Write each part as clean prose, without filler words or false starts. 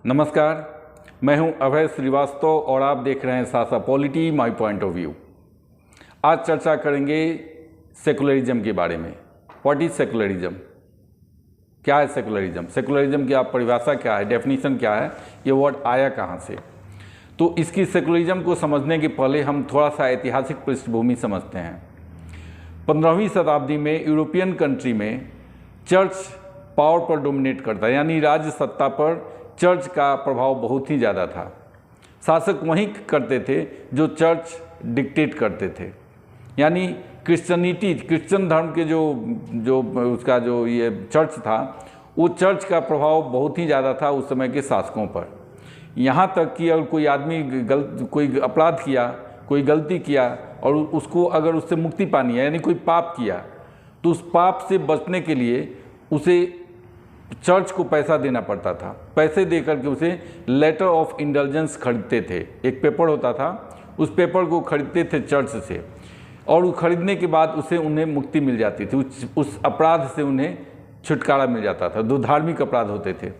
नमस्कार, मैं हूं अभय श्रीवास्तव और आप देख रहे हैं सासा polity my point of view. आज चर्चा करेंगे सेकुलरिज्म के बारे में। What is secularism? क्या है सेकुलरिज्म? सेकुलरिज्म की आप परिभाषा क्या है, डेफिनेशन क्या है, ये वर्ड आया कहाँ से? तो इसकी सेकुलरिज्म को समझने के पहले हम थोड़ा सा ऐतिहासिक पृष्ठभूमि समझते हैं। 15वीं शताब्दी में यूरोपियन कंट्री में चर्च पावर पर डोमिनेट करता है, यानी राज्य सत्ता पर चर्च का प्रभाव बहुत ही ज़्यादा था। शासक वही करते थे जो चर्च डिक्टेट करते थे, यानी क्रिश्चियन धर्म के जो ये चर्च था, वो चर्च का प्रभाव बहुत ही ज़्यादा था उस समय के शासकों पर। यहाँ तक कि अगर कोई आदमी कोई अपराध किया, कोई गलती किया और उसको अगर उससे मुक्ति पानी है, यानी कोई पाप किया, तो उस पाप से बचने के लिए उसे चर्च को पैसा देना पड़ता था। पैसे देकर के उसे लेटर ऑफ इंडल्जेंस खरीदते थे। एक पेपर होता था, उस पेपर को खरीदते थे चर्च से, और वो खरीदने के बाद उन्हें मुक्ति मिल जाती थी, उस अपराध से उन्हें छुटकारा मिल जाता था, जो धार्मिक अपराध होते थे।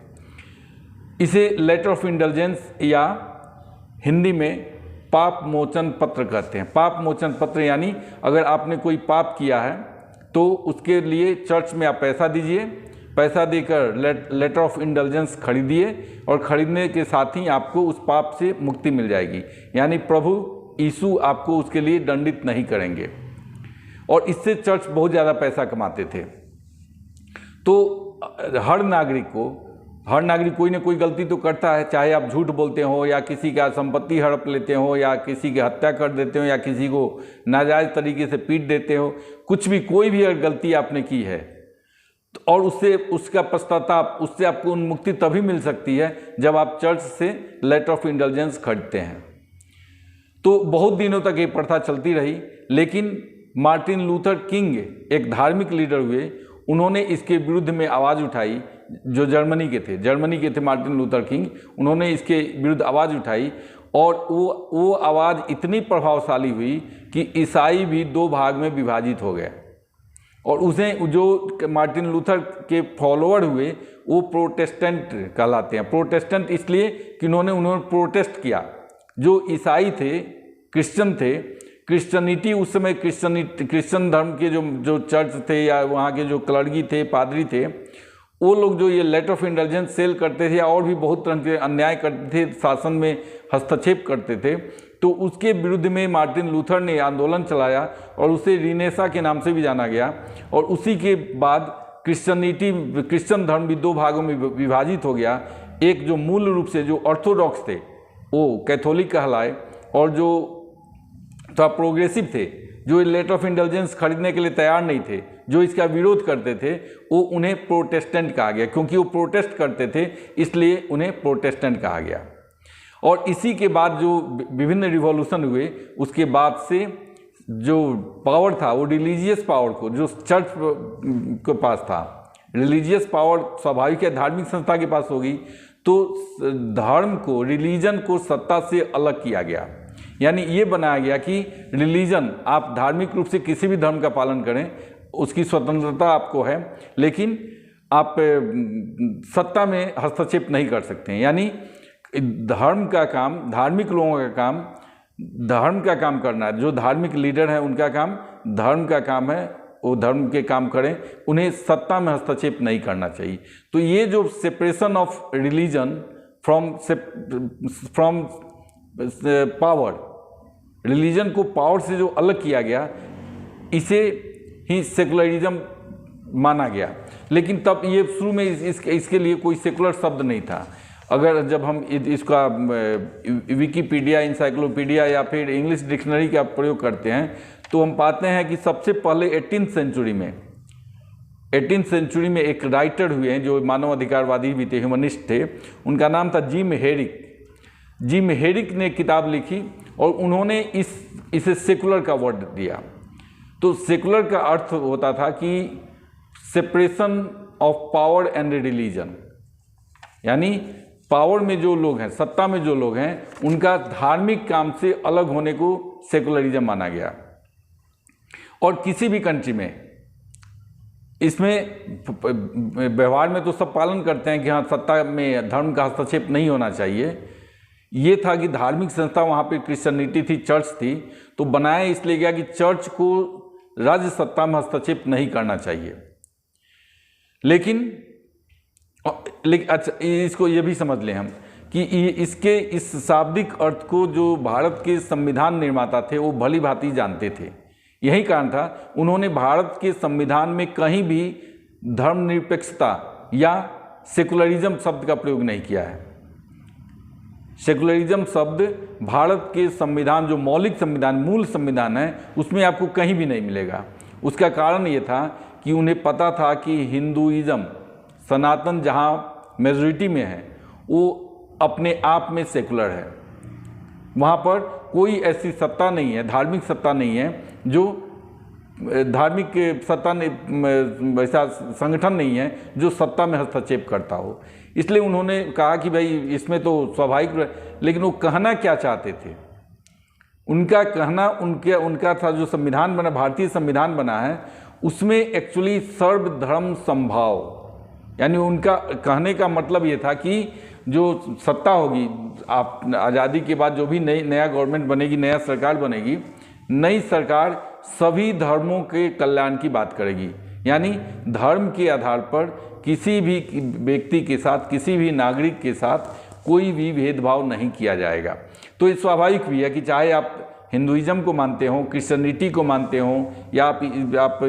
इसे लेटर ऑफ इंडल्जेंस या हिंदी में पाप मोचन पत्र कहते हैं। पाप मोचन पत्र यानी अगर आपने कोई पाप किया है तो उसके लिए चर्च में आप पैसा दीजिए, पैसा देकर लेटर ऑफ इंडल्जेंस खरीदिए, और खरीदने के साथ ही आपको उस पाप से मुक्ति मिल जाएगी, यानी प्रभु यीशु आपको उसके लिए दंडित नहीं करेंगे। और इससे चर्च बहुत ज़्यादा पैसा कमाते थे। तो हर नागरिक कोई ना कोई गलती तो करता है, चाहे आप झूठ बोलते हो या किसी का संपत्ति हड़प लेते हो या किसी की हत्या कर देते हो या किसी को नाजायज़ तरीके से पीट देते हो, कुछ भी, कोई भी अगर गलती आपने की है और उसका पश्चाताप, उससे आपको मुक्ति तभी मिल सकती है जब आप चर्च से लेटर ऑफ इंडल्जेंस खरीदते हैं। तो बहुत दिनों तक ये प्रथा चलती रही, लेकिन मार्टिन लूथर किंग एक धार्मिक लीडर हुए, उन्होंने इसके विरुद्ध में आवाज़ उठाई। जो जर्मनी के थे मार्टिन लूथर किंग, उन्होंने इसके विरुद्ध आवाज़ उठाई, और वो आवाज़ इतनी प्रभावशाली हुई कि ईसाई भी दो भाग में विभाजित हो गए। और उसे जो मार्टिन लूथर के फॉलोअर हुए वो प्रोटेस्टेंट कहलाते हैं। प्रोटेस्टेंट इसलिए कि उन्होंने प्रोटेस्ट किया। जो ईसाई थे, क्रिश्चियन थे, क्रिश्चियनिटी उस समय क्रिश्चियन धर्म के जो चर्च थे या वहाँ के जो क्लर्गी थे, पादरी थे, वो लोग जो ये लेटर ऑफ इंडल्जेंस सेल करते थे और भी बहुत तरह के अन्याय करते थे, शासन में हस्तक्षेप करते थे, तो उसके विरुद्ध में मार्टिन लूथर ने आंदोलन चलाया और उसे रिनेसा के नाम से भी जाना गया। और उसी के बाद क्रिश्चियन धर्म भी दो भागों में विभाजित हो गया। एक जो मूल रूप से जो ऑर्थोडॉक्स थे वो कैथोलिक कहलाए, और जो थोड़ा प्रोग्रेसिव थे, जो लेटर ऑफ इंडल्जेंस खरीदने के लिए तैयार नहीं थे, जो इसका विरोध करते थे, वो उन्हें प्रोटेस्टेंट कहा गया। क्योंकि वो प्रोटेस्ट करते थे इसलिए उन्हें प्रोटेस्टेंट कहा गया। और इसी के बाद जो विभिन्न रिवॉल्यूशन हुए, उसके बाद से जो पावर था वो रिलीजियस पावर को, जो चर्च के पास था, रिलीजियस पावर स्वाभाविक है धार्मिक संस्था के पास होगी, तो धर्म को, रिलीजन को सत्ता से अलग किया गया। यानी ये बनाया गया कि रिलीजन, आप धार्मिक रूप से किसी भी धर्म का पालन करें, उसकी स्वतंत्रता आपको है, लेकिन आप सत्ता में हस्तक्षेप नहीं कर सकते हैं। यानी धर्म का काम, धार्मिक लोगों का काम धर्म का काम करना है। जो धार्मिक लीडर हैं उनका काम धर्म का काम है, वो धर्म के काम करें, उन्हें सत्ता में हस्तक्षेप नहीं करना चाहिए। तो ये जो separation of religion from power, religion को पावर से जो अलग किया गया, इसे ही सेकुलरिज्म माना गया। लेकिन तब ये शुरू में इसके लिए कोई सेकुलर शब्द नहीं था। अगर जब हम इसका विकिपीडिया, इंसाइक्लोपीडिया या फिर इंग्लिश डिक्शनरी का प्रयोग करते हैं, तो हम पाते हैं कि सबसे पहले 18th सेंचुरी में एक राइटर हुए हैं जो मानवाधिकारवादी भी थे, ह्यूमनिस्ट थे। उनका नाम था जिम हेरिक ने किताब लिखी और उन्होंने इसे सेकुलर का वर्ड दिया। तो सेकुलर का अर्थ होता था कि separation of power and religion, यानी पावर में जो लोग हैं, सत्ता में जो लोग हैं, उनका धार्मिक काम से अलग होने को सेकुलरिज्म माना गया। और किसी भी कंट्री में इसमें व्यवहार में तो सब पालन करते हैं कि हाँ, सत्ता में धर्म का हस्तक्षेप नहीं होना चाहिए। ये था कि धार्मिक संस्था वहाँ पे क्रिश्चियनिटी थी, चर्च थी, तो बनाया इसलिए गया कि चर्च को राज्य सत्ता में हस्तक्षेप नहीं करना चाहिए। लेकिन अच्छा, इसको ये भी समझ लें हम कि इसके इस शाब्दिक अर्थ को जो भारत के संविधान निर्माता थे वो भली भांति जानते थे। यही कारण था उन्होंने भारत के संविधान में कहीं भी धर्मनिरपेक्षता या सेकुलरिज्म शब्द का प्रयोग नहीं किया है। सेकुलरिज्म शब्द भारत के संविधान, जो मौलिक संविधान, मूल संविधान है, उसमें आपको कहीं भी नहीं मिलेगा। उसका कारण ये था कि उन्हें पता था कि हिंदुइज्म, सनातन जहाँ मेजॉरिटी में है, वो अपने आप में सेकुलर है। वहाँ पर कोई ऐसी सत्ता नहीं है, धार्मिक सत्ता नहीं है, जो धार्मिक सत्ता ने ऐसा संगठन नहीं है जो सत्ता में हस्तक्षेप करता हो। इसलिए उन्होंने कहा कि भाई इसमें तो स्वाभाविक, लेकिन वो कहना क्या चाहते थे, उनका कहना उनका था जो संविधान बना, भारतीय संविधान बना है, उसमें एक्चुअली सर्वधर्म समभाव, यानी उनका कहने का मतलब ये था कि जो सत्ता होगी, आप आज़ादी के बाद जो भी नया गवर्नमेंट बनेगी, नया सरकार बनेगी, नई सरकार सभी धर्मों के कल्याण की बात करेगी। यानी धर्म के आधार पर किसी भी व्यक्ति के साथ, किसी भी नागरिक के साथ कोई भी भेदभाव नहीं किया जाएगा। तो ये स्वाभाविक भी है कि चाहे आप हिंदुइज्म को मानते हो, क्रिश्चियनिटी को मानते हो, या आप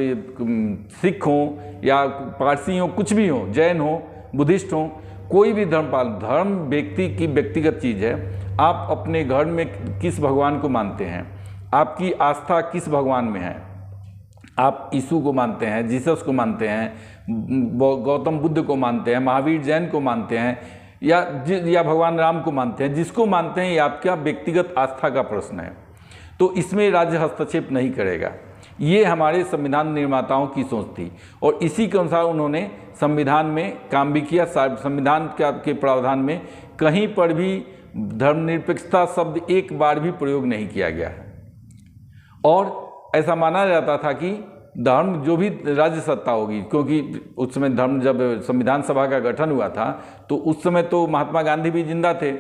सिख हो या पारसी हो, कुछ भी हो, जैन हो, बुद्धिस्ट हो, कोई भी धर्म व्यक्ति की व्यक्तिगत चीज़ है। आप अपने घर में किस भगवान को मानते हैं, आपकी आस्था किस भगवान में है, आप यीशु को मानते हैं, जीसस को मानते हैं, गौतम बुद्ध को मानते हैं, महावीर जैन को मानते हैं, या भगवान राम को मानते हैं, जिसको मानते हैं, ये आपका व्यक्तिगत आस्था का प्रश्न है। तो इसमें राज्य हस्तक्षेप नहीं करेगा। ये हमारे संविधान निर्माताओं की सोच थी और इसी के अनुसार उन्होंने संविधान में काम भी किया। संविधान के प्रावधान में कहीं पर भी धर्मनिरपेक्षता शब्द एक बार भी प्रयोग नहीं किया गया है। और ऐसा माना जाता था कि धर्म जो भी राज्य सत्ता होगी, क्योंकि उस समय धर्म, जब संविधान सभा का गठन हुआ था तो उस समय तो महात्मा गांधी भी जिंदा थे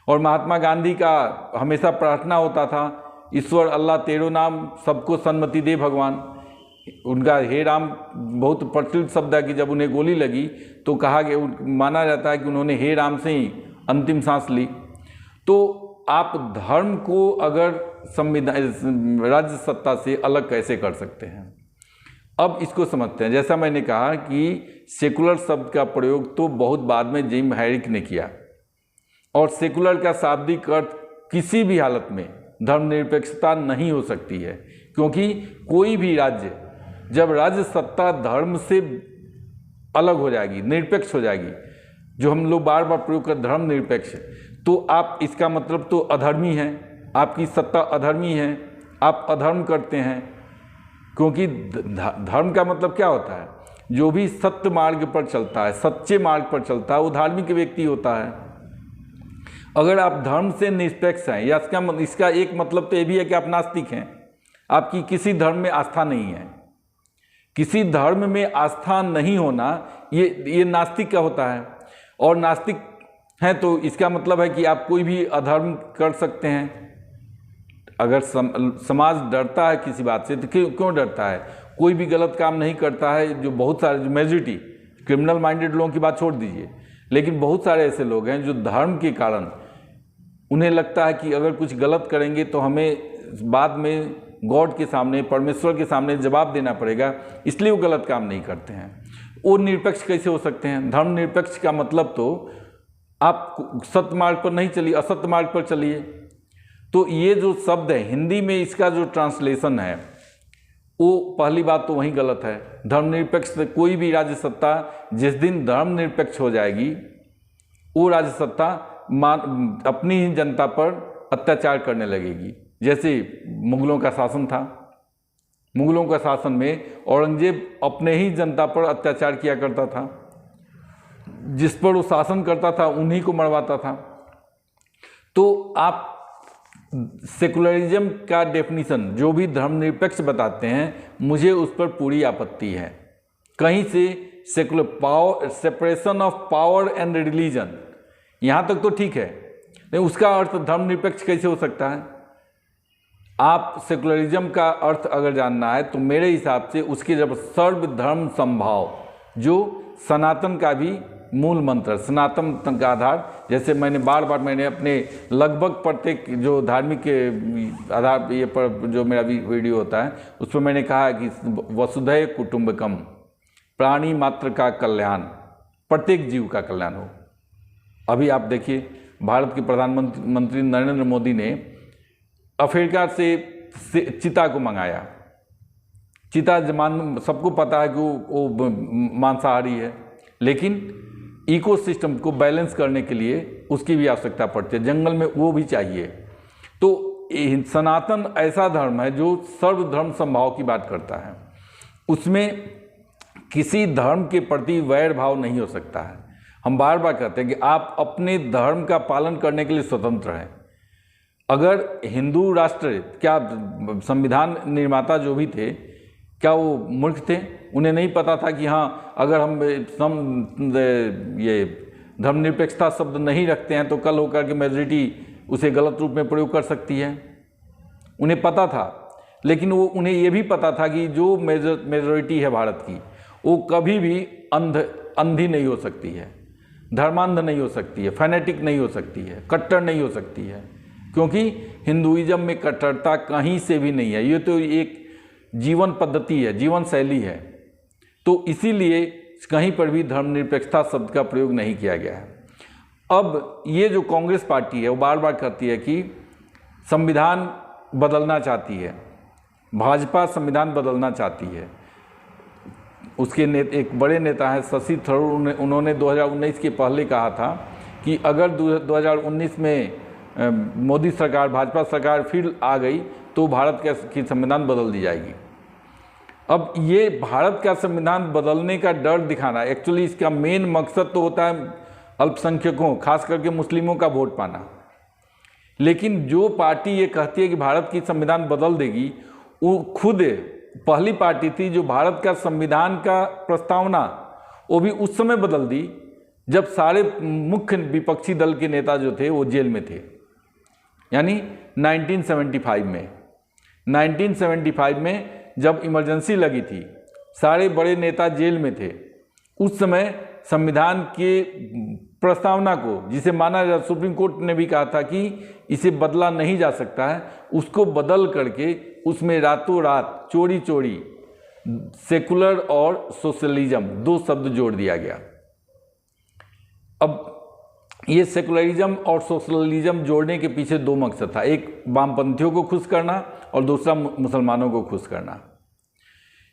और महात्मा गांधी का हमेशा प्रार्थना होता था, ईश्वर अल्लाह तेरो नाम सबको सन्मति दे भगवान। उनका हे राम बहुत प्रचलित शब्द है कि जब उन्हें गोली लगी तो कहा कि, माना जाता है कि उन्होंने हे राम से ही अंतिम सांस ली। तो आप धर्म को अगर संविधान, राज्य सत्ता से अलग कैसे कर सकते हैं? अब इसको समझते हैं। जैसा मैंने कहा कि सेकुलर शब्द का प्रयोग तो बहुत बाद में जिम हैरिक ने किया, और सेकुलर का शाब्दिक अर्थ किसी भी हालत में धर्मनिरपेक्षता नहीं हो सकती है, क्योंकि कोई भी राज्य, जब राज्य सत्ता धर्म से अलग हो जाएगी, निरपेक्ष हो जाएगी, जो हम लोग बार बार प्रयोग कर धर्मनिरपेक्ष, तो आप इसका मतलब तो अधर्मी हैं, आपकी सत्ता अधर्मी है, आप अधर्म करते हैं। क्योंकि धर्म का मतलब क्या होता है? जो भी सत्य मार्ग पर चलता है, सच्चे मार्ग पर चलता है, वो धार्मिक व्यक्ति होता है। अगर आप धर्म से निष्पक्ष हैं, या इसका एक मतलब तो ये भी है कि आप नास्तिक हैं, आपकी किसी धर्म में आस्था नहीं है। किसी धर्म में आस्था नहीं होना ये नास्तिक का होता है, और नास्तिक हैं तो इसका मतलब है कि आप कोई भी अधर्म कर सकते हैं। अगर समाज डरता है किसी बात से, तो क्यों डरता है? कोई भी गलत काम नहीं करता है। जो बहुत सारे, जो मेजॉरिटी क्रिमिनल माइंडेड लोगों की बात छोड़ दीजिए, लेकिन बहुत सारे ऐसे लोग हैं जो धर्म के कारण उन्हें लगता है कि अगर कुछ गलत करेंगे तो हमें बाद में गॉड के सामने, परमेश्वर के सामने जवाब देना पड़ेगा, इसलिए वो गलत काम नहीं करते हैं। वो निरपेक्ष कैसे हो सकते हैं? धर्मनिरपेक्ष का मतलब तो आप सत्य मार्ग पर नहीं चलिए, असत्य मार्ग पर चलिए। तो ये जो शब्द है हिंदी में, इसका जो ट्रांसलेशन है वो पहली बात तो वही गलत है। धर्मनिरपेक्ष, कोई भी राज्य सत्ता जिस दिन धर्मनिरपेक्ष हो जाएगी, वो राज्य सत्ता अपनी ही जनता पर अत्याचार करने लगेगी। जैसे मुगलों का शासन था, मुगलों का शासन में औरंगजेब अपने ही जनता पर अत्याचार किया करता था, जिस पर वो शासन करता था उन्हीं को मरवाता था। तो आप सेकुलरिज्म का डेफिनेशन जो भी धर्मनिरपेक्ष बताते हैं, मुझे उस पर पूरी आपत्ति है। कहीं से secular power, separation of power and religion, यहाँ तक तो ठीक है, लेकिन उसका अर्थ धर्मनिरपेक्ष कैसे हो सकता है? आप सेकुलरिज्म का अर्थ अगर जानना है तो मेरे हिसाब से उसके जब सर्वधर्म समभाव, जो सनातन का भी मूल मंत्र, सनातन का आधार, जैसे मैंने अपने लगभग प्रत्येक जो धार्मिक आधार ये पर जो मेरा वीडियो होता है उस पर मैंने कहा कि वसुधैव कुटुंबकम, प्राणी मात्र का कल्याण, प्रत्येक जीव का कल्याण हो। अभी आप देखिए भारत के प्रधानमंत्री नरेंद्र मोदी ने अफ्रीका से चीता को मंगाया। चीता सबको पता है कि वो मांसाहारी है, लेकिन इकोसिस्टम को बैलेंस करने के लिए उसकी भी आवश्यकता पड़ती है, जंगल में वो भी चाहिए। तो सनातन ऐसा धर्म है जो सर्वधर्म समभाव की बात करता है, उसमें किसी धर्म के प्रति वैर भाव नहीं हो सकता है। हम बार बार कहते हैं कि आप अपने धर्म का पालन करने के लिए स्वतंत्र हैं। अगर हिंदू राष्ट्र, क्या संविधान निर्माता जो भी थे, क्या वो मूर्ख थे? उन्हें नहीं पता था कि हाँ, अगर हम ये धर्मनिरपेक्षता शब्द नहीं रखते हैं तो कल होकर के मेजॉरिटी उसे गलत रूप में प्रयोग कर सकती है। उन्हें पता था, लेकिन उन्हें ये भी पता था कि जो मेजॉरिटी है भारत की, वो कभी भी अंधी नहीं हो सकती है, धर्मांध नहीं हो सकती है, फैनेटिक नहीं हो सकती है, कट्टर नहीं हो सकती है, क्योंकि हिंदुइज्म में कट्टरता कहीं से भी नहीं है। ये तो एक जीवन पद्धति है, जीवन शैली है। तो इसीलिए कहीं पर भी धर्मनिरपेक्षता शब्द का प्रयोग नहीं किया गया है। अब ये जो कांग्रेस पार्टी है वो बार बार कहती है कि संविधान बदलना चाहती है, भाजपा संविधान बदलना चाहती है। उसके एक बड़े नेता हैं शशि थरूर, उन्होंने 2019 के पहले कहा था कि अगर 2019 में मोदी सरकार, भाजपा सरकार फिर आ गई तो भारत की संविधान बदल दी जाएगी। अब ये भारत का संविधान बदलने का डर दिखाना, एक्चुअली इसका मेन मकसद तो होता है अल्पसंख्यकों, खास करके मुस्लिमों का वोट पाना। लेकिन जो पार्टी ये कहती है कि भारत की संविधान बदल देगी, वो खुद पहली पार्टी थी जो भारत का संविधान का प्रस्तावना वो भी उस समय बदल दी जब सारे मुख्य विपक्षी दल के नेता जो थे वो जेल में थे, यानी 1975 में। 1975 में जब इमरजेंसी लगी थी, सारे बड़े नेता जेल में थे, उस समय संविधान के प्रस्तावना को, जिसे माना जा, सुप्रीम कोर्ट ने भी कहा था कि इसे बदला नहीं जा सकता है, उसको बदल करके उसमें रातों रात चोरी चोरी सेकुलर और सोशलिज्म दो शब्द जोड़ दिया गया। अब ये सेकुलरिज्म और सोशलिज्म जोड़ने के पीछे दो मकसद था, एक वामपंथियों को खुश करना और दूसरा मुसलमानों को खुश करना।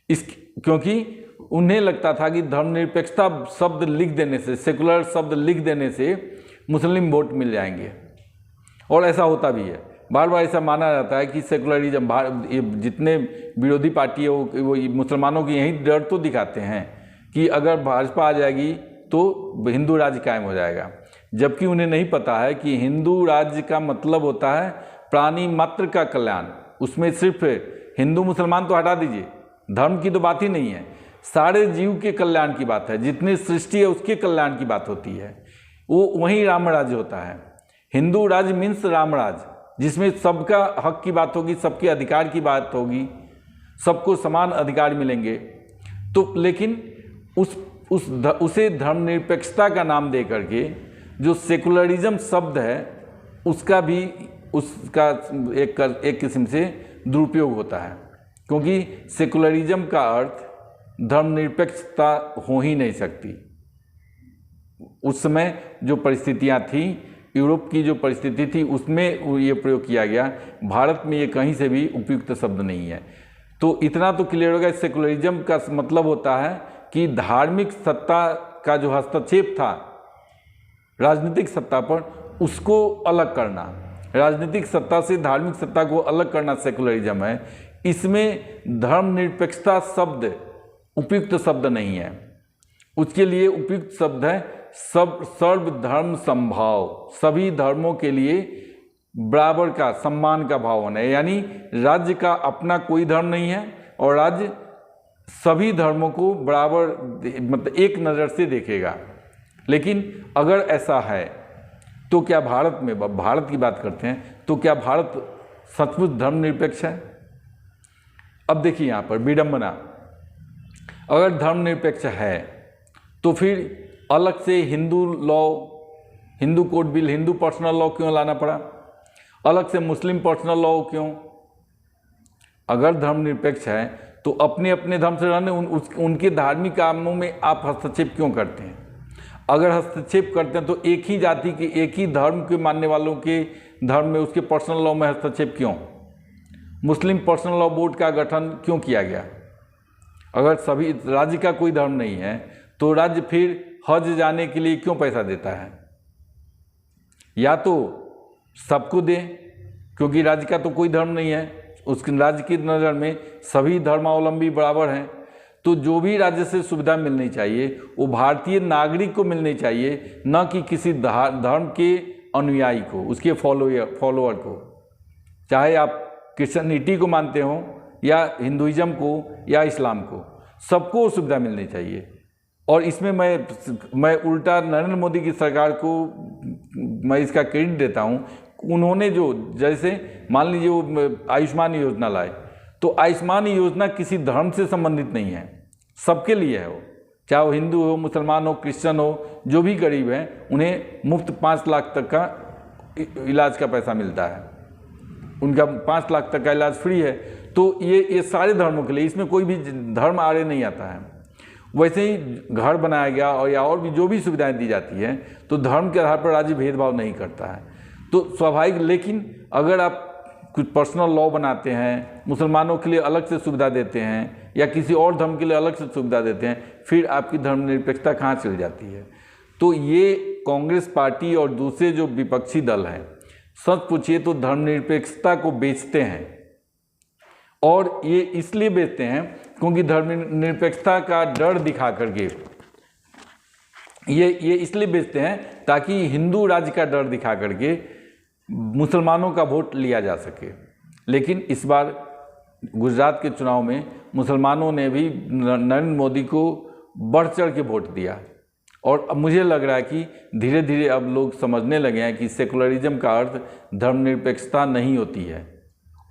क्योंकि उन्हें लगता था कि धर्मनिरपेक्षता शब्द लिख देने से, सेकुलर शब्द लिख देने से मुस्लिम वोट मिल जाएंगे, और ऐसा होता भी है। बार बार ऐसा माना जाता है कि सेकुलरिज्म, जितने विरोधी पार्टी है वो मुसलमानों की यही डर तो दिखाते हैं कि अगर भाजपा आ जाएगी तो हिंदू राज्य कायम हो जाएगा, जबकि उन्हें नहीं पता है कि हिंदू राज्य का मतलब होता है प्राणी मात्र का कल्याण। उसमें सिर्फ हिंदू मुसलमान तो हटा दीजिए, धर्म की तो बात ही नहीं है, सारे जीव के कल्याण की बात है, जितनी सृष्टि है उसके कल्याण की बात होती है। वो वहीं राम राज्य होता है। हिंदू राज्य मीन्स राम राज्य, जिसमें सबका हक की बात होगी, सबके अधिकार की बात होगी, सबको समान अधिकार मिलेंगे। तो लेकिन उसे धर्मनिरपेक्षता का नाम दे करके जो सेकुलरिज्म शब्द है उसका एक किस्म से दुरुपयोग होता है, क्योंकि सेकुलरिज्म का अर्थ धर्मनिरपेक्षता हो ही नहीं सकती। उस समय जो परिस्थितियां थी, यूरोप की जो परिस्थिति थी, उसमें ये प्रयोग किया गया। भारत में ये कहीं से भी उपयुक्त शब्द नहीं है। तो इतना तो क्लियर होगा, सेकुलरिज्म का मतलब होता है कि धार्मिक सत्ता का जो हस्तक्षेप था राजनीतिक सत्ता पर, उसको अलग करना, राजनीतिक सत्ता से धार्मिक सत्ता को अलग करना सेकुलरिज्म है। इसमें धर्मनिरपेक्षता शब्द उपयुक्त शब्द नहीं है। उसके लिए उपयुक्त शब्द है सर्वधर्म समभाव, सभी धर्मों के लिए बराबर का सम्मान का भाव होना है। यानी राज्य का अपना कोई धर्म नहीं है और राज्य सभी धर्मों को बराबर मतलब एक नज़र से देखेगा। लेकिन अगर ऐसा है तो क्या भारत में, भारत की बात करते हैं, तो क्या भारत सचमुच धर्मनिरपेक्ष है? अब देखिए यहाँ पर विडंबना, अगर धर्मनिरपेक्ष है तो फिर अलग से Hindu law, Hindu code bill, Hindu personal law क्यों लाना पड़ा? अलग से मुस्लिम पर्सनल लॉ क्यों? अगर धर्मनिरपेक्ष है तो अपने अपने धर्म से रहने, उनके धार्मिक कामों में आप हस्तक्षेप क्यों करते हैं? अगर हस्तक्षेप करते हैं तो एक ही जाति के, एक ही धर्म के मानने वालों के धर्म में, उसके पर्सनल लॉ में हस्तक्षेप क्यों? मुस्लिम पर्सनल लॉ बोर्ड का गठन क्यों किया गया? अगर सभी राज्य का कोई धर्म नहीं है तो राज्य फिर हज जाने के लिए क्यों पैसा देता है? या तो सबको दे, क्योंकि राज्य का तो कोई धर्म नहीं है, उस राज्य की नज़र में सभी धर्मावलंबी बराबर हैं, तो जो भी राज्य से सुविधा मिलनी चाहिए वो भारतीय नागरिक को मिलनी चाहिए, न कि किसी धर्म के अनुयायी को, उसके फॉलोअर को। चाहे आप क्रिश्चियनिटी को मानते हो या हिंदुइज्म को या इस्लाम को, सबको सुविधा मिलनी चाहिए। और इसमें मैं उल्टा नरेंद्र मोदी की सरकार को मैं इसका क्रेडिट देता हूँ। उन्होंने जो, जैसे मान लीजिए वो आयुष्मान योजना लाए, तो आयुष्मान योजना किसी धर्म से संबंधित नहीं है, सबके लिए है वो, चाहे वो हिंदू हो, मुसलमान हो, क्रिश्चियन हो, जो भी गरीब हैं उन्हें मुफ्त 5 लाख तक का इलाज का पैसा मिलता है, उनका 5 लाख तक का इलाज फ्री है। तो ये सारे धर्मों के लिए, इसमें कोई भी धर्म आड़े नहीं आता है। वैसे ही घर बनाया गया और भी जो भी सुविधाएं दी जाती हैं, तो धर्म के आधार पर राज्य भेदभाव नहीं करता है, तो स्वाभाविक। लेकिन अगर आप कुछ पर्सनल लॉ बनाते हैं, मुसलमानों के लिए अलग से सुविधा देते हैं या किसी और धर्म के लिए अलग से सुविधा देते हैं, फिर आपकी धर्मनिरपेक्षता कहाँ चली जाती है? तो ये कांग्रेस पार्टी और दूसरे जो विपक्षी दल हैं, सच पूछिए तो धर्मनिरपेक्षता को बेचते हैं। और ये इसलिए बेचते हैं क्योंकि धर्मनिरपेक्षता का डर दिखा करके ये इसलिए बेचते हैं ताकि हिंदू राज्य का डर दिखा करके मुसलमानों का वोट लिया जा सके। लेकिन इस बार गुजरात के चुनाव में मुसलमानों ने भी नरेंद्र मोदी को बढ़ चढ़ के वोट दिया। और अब मुझे लग रहा है कि धीरे धीरे अब लोग समझने लगे हैं कि सेकुलरिज्म का अर्थ धर्मनिरपेक्षता नहीं होती है।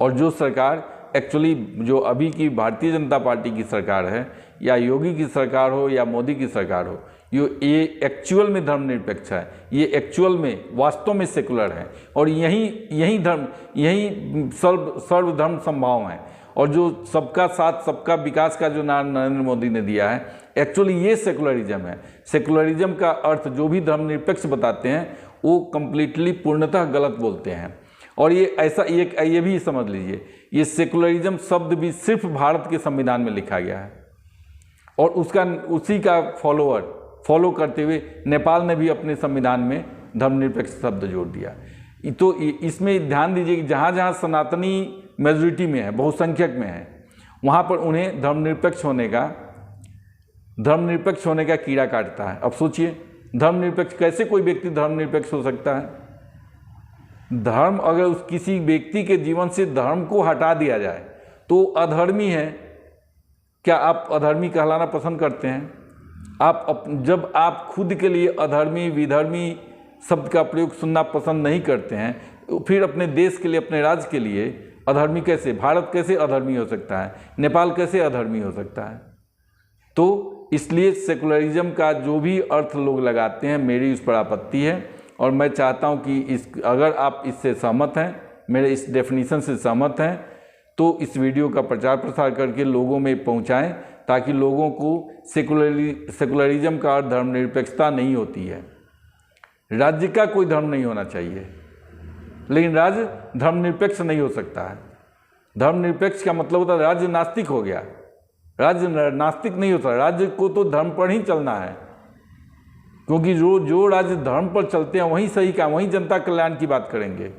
और जो सरकार एक्चुअली, जो अभी की भारतीय जनता पार्टी की सरकार है, या योगी की सरकार हो या मोदी की सरकार हो, ये एक्चुअल में धर्मनिरपेक्ष है, ये एक्चुअल में वास्तव में सेकुलर है। और यही धर्म, यही सर्वधर्म संभाव है। और जो सबका साथ सबका विकास का जो नाम नरेंद्र मोदी ने दिया है, एक्चुअली ये सेकुलरिज्म है। सेकुलरिज्म का अर्थ जो भी धर्मनिरपेक्ष बताते हैं वो कंप्लीटली पूर्णतः गलत बोलते हैं। और ये ऐसा, ये भी समझ लीजिए, ये सेकुलरिज्म शब्द भी सिर्फ भारत के संविधान में लिखा गया है और उसी का फॉलो करते हुए नेपाल ने भी अपने संविधान में धर्मनिरपेक्ष शब्द जोड़ दिया। तो इसमें ध्यान दीजिए कि जहाँ जहाँ सनातनी मेजॉरिटी में है, बहुसंख्यक में है, वहाँ पर उन्हें धर्मनिरपेक्ष होने का कीड़ा काटता है। अब सोचिए, धर्मनिरपेक्ष कैसे कोई व्यक्ति धर्मनिरपेक्ष हो सकता है? धर्म, अगर उस किसी व्यक्ति के जीवन से धर्म को हटा दिया जाए तो अधर्मी है। क्या आप अधर्मी कहलाना पसंद करते हैं? जब आप खुद के लिए अधर्मी, विधर्मी शब्द का प्रयोग सुनना पसंद नहीं करते हैं, तो फिर अपने देश के लिए, अपने राज्य के लिए अधर्मी कैसे? भारत कैसे अधर्मी हो सकता है? नेपाल कैसे अधर्मी हो सकता है? तो इसलिए सेकुलरिज्म का जो भी अर्थ लोग लगाते हैं, मेरी उस पर आपत्ति है। और मैं चाहता हूं कि अगर आप इससे सहमत हैं, मेरे इस डेफिनेशन से सहमत हैं, तो इस वीडियो का प्रचार प्रसार करके लोगों में पहुंचाएं, ताकि लोगों को सेकुलरिज्म का अर्थ धर्मनिरपेक्षता नहीं होती है। राज्य का कोई धर्म नहीं होना चाहिए, लेकिन राज्य धर्मनिरपेक्ष नहीं हो सकता है। धर्मनिरपेक्ष का मतलब होता है राज्य नास्तिक हो गया। राज्य नास्तिक नहीं होता, राज्य को तो धर्म पर ही चलना है, क्योंकि जो राज्य धर्म पर चलते हैं वही सही काम, वही जनता कल्याण की बात करेंगे।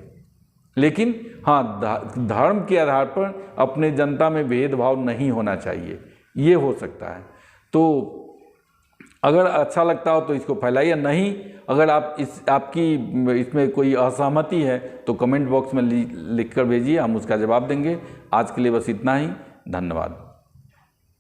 लेकिन हाँ, धर्म के आधार पर अपने जनता में भेदभाव नहीं होना चाहिए, ये हो सकता है। तो अगर अच्छा लगता हो तो इसको फैलाइए, नहीं अगर आपकी इसमें कोई असहमति है तो कमेंट बॉक्स में लिख कर भेजिए, हम उसका जवाब देंगे। आज के लिए बस इतना ही, धन्यवाद।